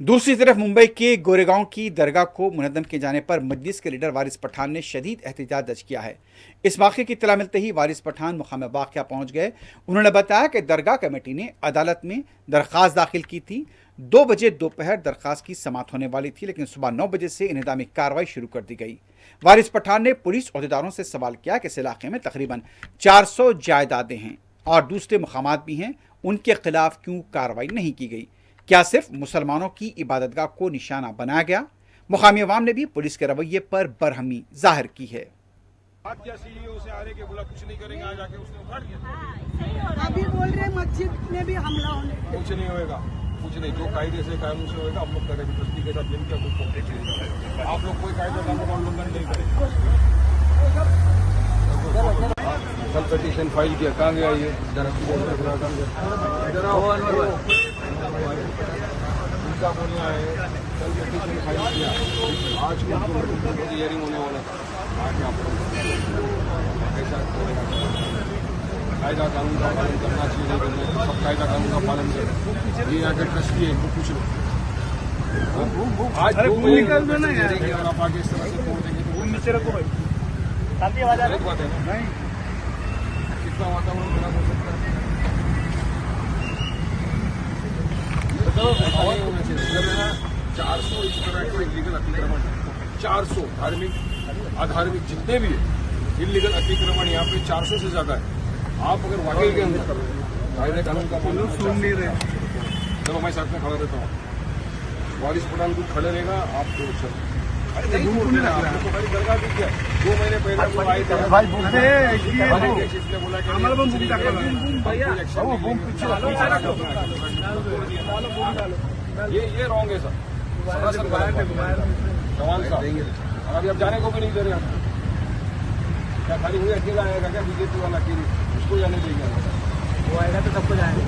दूसरी तरफ मुंबई के गोरेगांव की दरगाह को मुनद्दम किए जाने पर मजलिस के लीडर वारिस पठान ने शदीद एहतजाज दर्ज किया है। इस वाक़े की इत्तला मिलते ही वारिस पठान मुकाम वाक़या पहुंच गए। उन्होंने बताया कि दरगाह कमेटी ने अदालत में दरख्वास्त दाखिल की थी। 2 बजे दोपहर दरख्वास्त की समाअत होने वाली थी, लेकिन सुबह 9 बजे से इंहदामी कार्रवाई शुरू कर दी गई। वारिस पठान ने पुलिस अहदेदारों से सवाल किया कि इस इलाके में तकरीबन 400 जायदादें हैं और दूसरे मकामात भी हैं, उनके खिलाफ क्यों कार्रवाई नहीं की गई? क्या सिर्फ मुसलमानों की इबादतगाह को निशाना बनाया गया? मुकामी अवाम ने भी पुलिस के रवैये पर बरहमी जाहिर की है। कुछ नहीं करेंगे, आज आके उसने उखाड़ दिया। अभी बोल रहे मस्जिद में भी हमला होने, कुछ नहीं होएगा, कुछ नहीं। जो कायदे से कानून से होएगा हम लोग करेंगे। ट्रस्टी के साथ जिनका कुछ कॉन्टेक्ट नहीं, आप लोग कोई कायदा कानून का उल्लंघन नहीं करेंगे। कल पिटीशन फाइल किया, कहाँ गया ये? उनका बोलना है कल पिटीशन फाइल किया, आज को हियरिंग होने वाला था। आज आप ऐसा कायदा कानून का पालन करना चाहिए, नहीं करना चाहिए। सब कायदा कानून का पालन करें। ये आगे ट्रस्टी है, इनको पूछ लो। आज अगर आप आगे इस तरह से छोड़ देंगे तो नीचे रखो भाई, गलत बात है ना। नहीं, कितना वातावरण खराब हो सकता है। ऐसा नहीं होना चाहिए। 400 इस तरह के इलीगल अतिक्रमण, 400 धार्मिक अधार्मिक जितने भी है इलीगल अतिक्रमण यहाँ पे 400 से ज्यादा है। आप अगर वाकई के अंदर कायदे कानून का पालन सुन नहीं रहे, चलो मैं साथ में खड़ा रहता हूँ। वारिस पठान को खड़े रहेगा, आप तो चलो। अरे नहीं छोड़ने लग रहा है, तुम्हारी दरगाह भी क्या 2 महीने पहले वो आए थे भाई, इसने बोला कि ये रॉन्ग है सर, सवाल साहब। अभी आप जाने को भी नहीं दे रहे हैं। क्या खाली हुई अकेला आएगा क्या? बीजेपी वाला अकेले उसको जाने देंगे? वो आएगा तो सबको जाएंगे।